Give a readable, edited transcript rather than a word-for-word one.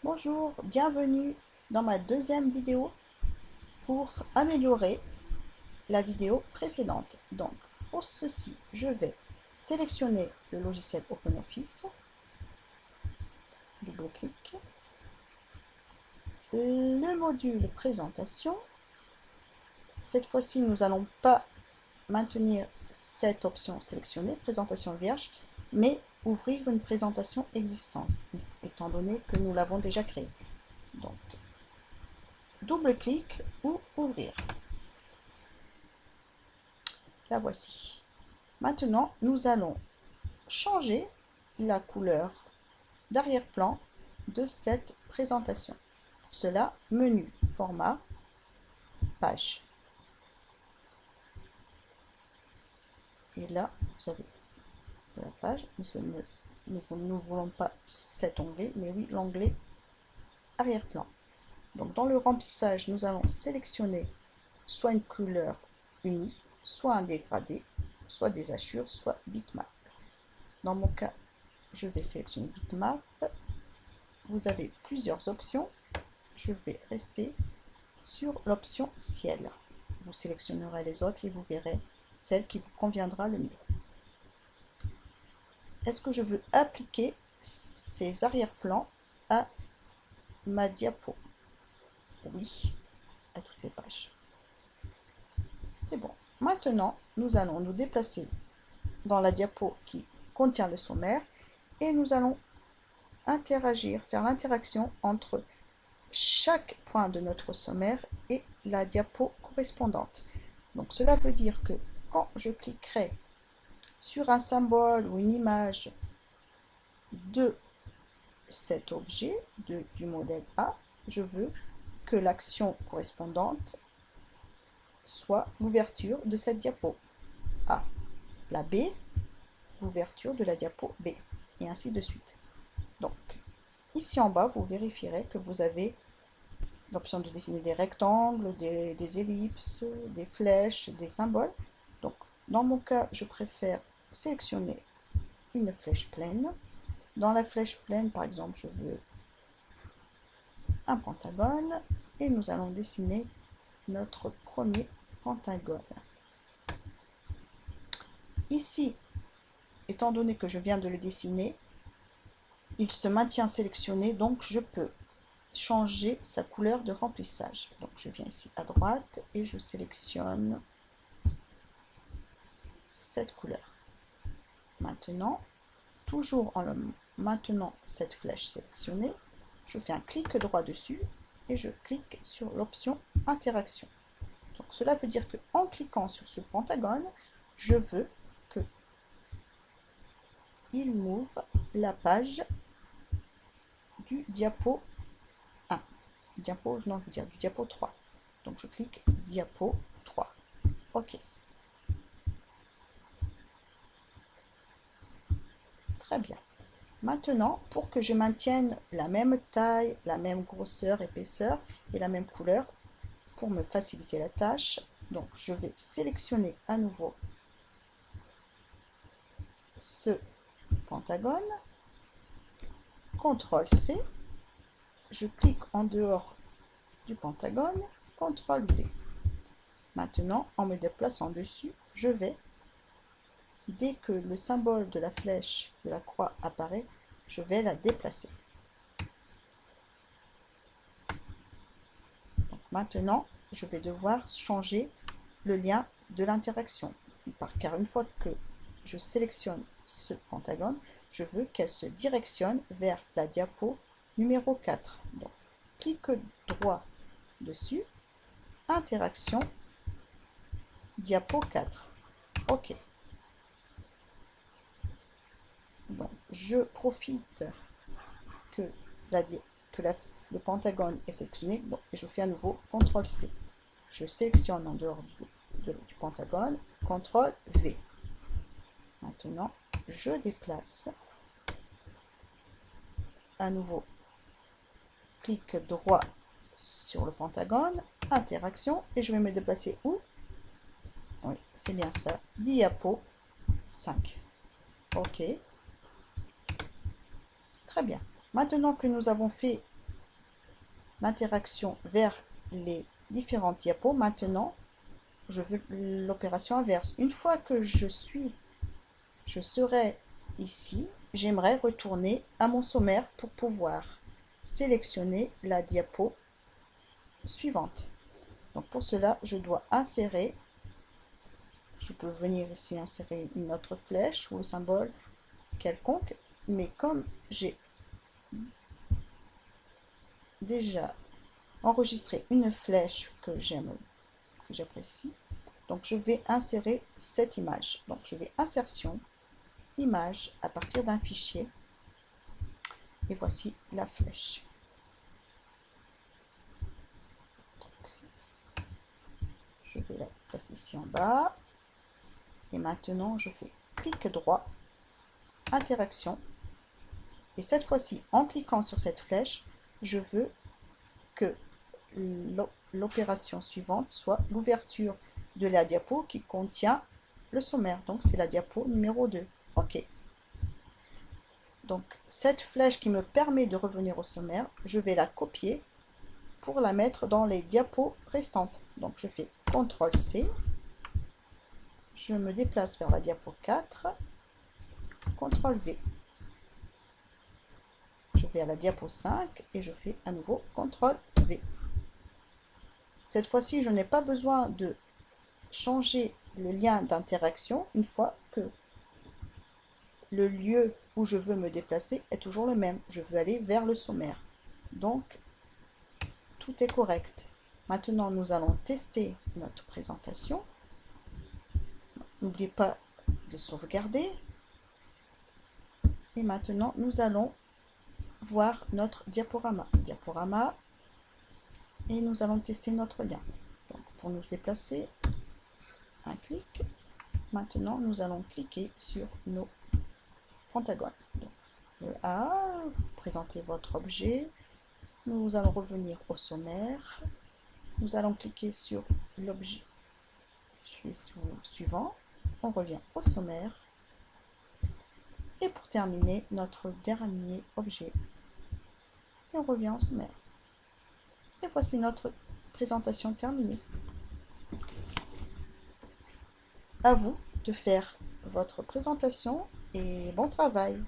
Bonjour, bienvenue dans ma deuxième vidéo pour améliorer la vidéo précédente. Donc, pour ceci, je vais sélectionner le logiciel OpenOffice, double-clic, le module présentation. Cette fois-ci, nous n'allons pas maintenir cette option sélectionnée, présentation vierge, mais ouvrir une présentation existante, étant donné que nous l'avons déjà créée. Donc, double-clic ou ouvrir. La voici. Maintenant, nous allons changer la couleur d'arrière-plan de cette présentation. Pour cela, menu, format, page. Et là, vous avez la page. Nous ne voulons pas cet onglet, mais oui l'onglet arrière-plan. Donc dans le remplissage, nous allons sélectionner soit une couleur unie, soit un dégradé, soit des hachures, soit bitmap. Dans mon cas, je vais sélectionner bitmap. Vous avez plusieurs options. Je vais rester sur l'option ciel. Vous sélectionnerez les autres et vous verrez celle qui vous conviendra le mieux. Est-ce que je veux appliquer ces arrière-plans à ma diapo? Oui, à toutes les pages. C'est bon. Maintenant, nous allons nous déplacer dans la diapo qui contient le sommaire et nous allons interagir, faire l'interaction entre chaque point de notre sommaire et la diapo correspondante. Donc cela veut dire que quand je cliquerai sur un symbole ou une image de cet objet, du modèle A, je veux que l'action correspondante soit l'ouverture de cette diapo A. La B, l'ouverture de la diapo B, et ainsi de suite. Donc, ici en bas, vous vérifierez que vous avez l'option de dessiner des rectangles, des ellipses, des flèches, des symboles. Donc, dans mon cas, je préfère sélectionner une flèche pleine. Dans la flèche pleine, par exemple, je veux un pentagone et nous allons dessiner notre premier pentagone. Ici, étant donné que je viens de le dessiner, il se maintient sélectionné, donc je peux changer sa couleur de remplissage. Donc je viens ici à droite et je sélectionne cette couleur. Maintenant, toujours en maintenant cette flèche sélectionnée, je fais un clic droit dessus et je clique sur l'option interaction. Donc cela veut dire que en cliquant sur ce pentagone, je veux que il m'ouvre la page du diapo 1. Diapo, non, je veux dire du diapo 3. Donc je clique diapo 3. OK. Très bien. Maintenant, pour que je maintienne la même taille, la même grosseur, épaisseur et la même couleur, pour me faciliter la tâche, donc je vais sélectionner à nouveau ce pentagone, CTRL-C, je clique en dehors du pentagone, CTRL-V. Maintenant, en me déplaçant dessus, je vais, dès que le symbole de la flèche de la croix apparaît, je vais la déplacer. Donc maintenant, je vais devoir changer le lien de l'interaction. Car une fois que je sélectionne ce pentagone, je veux qu'elle se directionne vers la diapo numéro 4. Donc, clic droit dessus, interaction, diapo 4. OK. Donc, je profite que, le pentagone est sélectionné. Bon, et je fais à nouveau CTRL-C. Je sélectionne en dehors du pentagone, CTRL-V. Maintenant, je déplace à nouveau, clic droit sur le pentagone, interaction, et je vais me déplacer où? Oui, c'est bien ça, diapo 5. OK. Très bien. Maintenant que nous avons fait l'interaction vers les différentes diapos. Maintenant, je veux l'opération inverse. Une fois que je serai ici, j'aimerais retourner à mon sommaire pour pouvoir sélectionner la diapo suivante. Donc pour cela, je dois insérer, je peux venir ici insérer une autre flèche ou un symbole quelconque, mais comme j'ai déjà enregistré une flèche que j'apprécie, donc je vais insérer cette image. Donc je vais insertion, image à partir d'un fichier, et voici la flèche. Je vais la placer ici en bas, et maintenant je fais clic droit, interaction, et cette fois-ci en cliquant sur cette flèche, je veux que l'opération suivante soit l'ouverture de la diapo qui contient le sommaire. Donc c'est la diapo numéro 2. OK. Donc cette flèche qui me permet de revenir au sommaire, je vais la copier pour la mettre dans les diapos restantes. Donc je fais CTRL-C, je me déplace vers la diapo 4, CTRL-V. Je vais à la diapo 5 et je fais à nouveau CTRL-V. Cette fois-ci, je n'ai pas besoin de changer le lien d'interaction une fois que le lieu où je veux me déplacer est toujours le même. Je veux aller vers le sommaire. Donc, tout est correct. Maintenant, nous allons tester notre présentation. N'oubliez pas de sauvegarder. Et maintenant, nous allons voir notre diaporama. Diaporama. Et nous allons tester notre lien. Donc, pour nous déplacer, un clic. Maintenant, nous allons cliquer sur nos pentagones. Donc, le A, présentez votre objet. Nous allons revenir au sommaire. Nous allons cliquer sur l'objet suivant. On revient au sommaire. Et pour terminer, notre dernier objet. Et on revient au sommaire. Et voici notre présentation terminée. À vous de faire votre présentation et bon travail.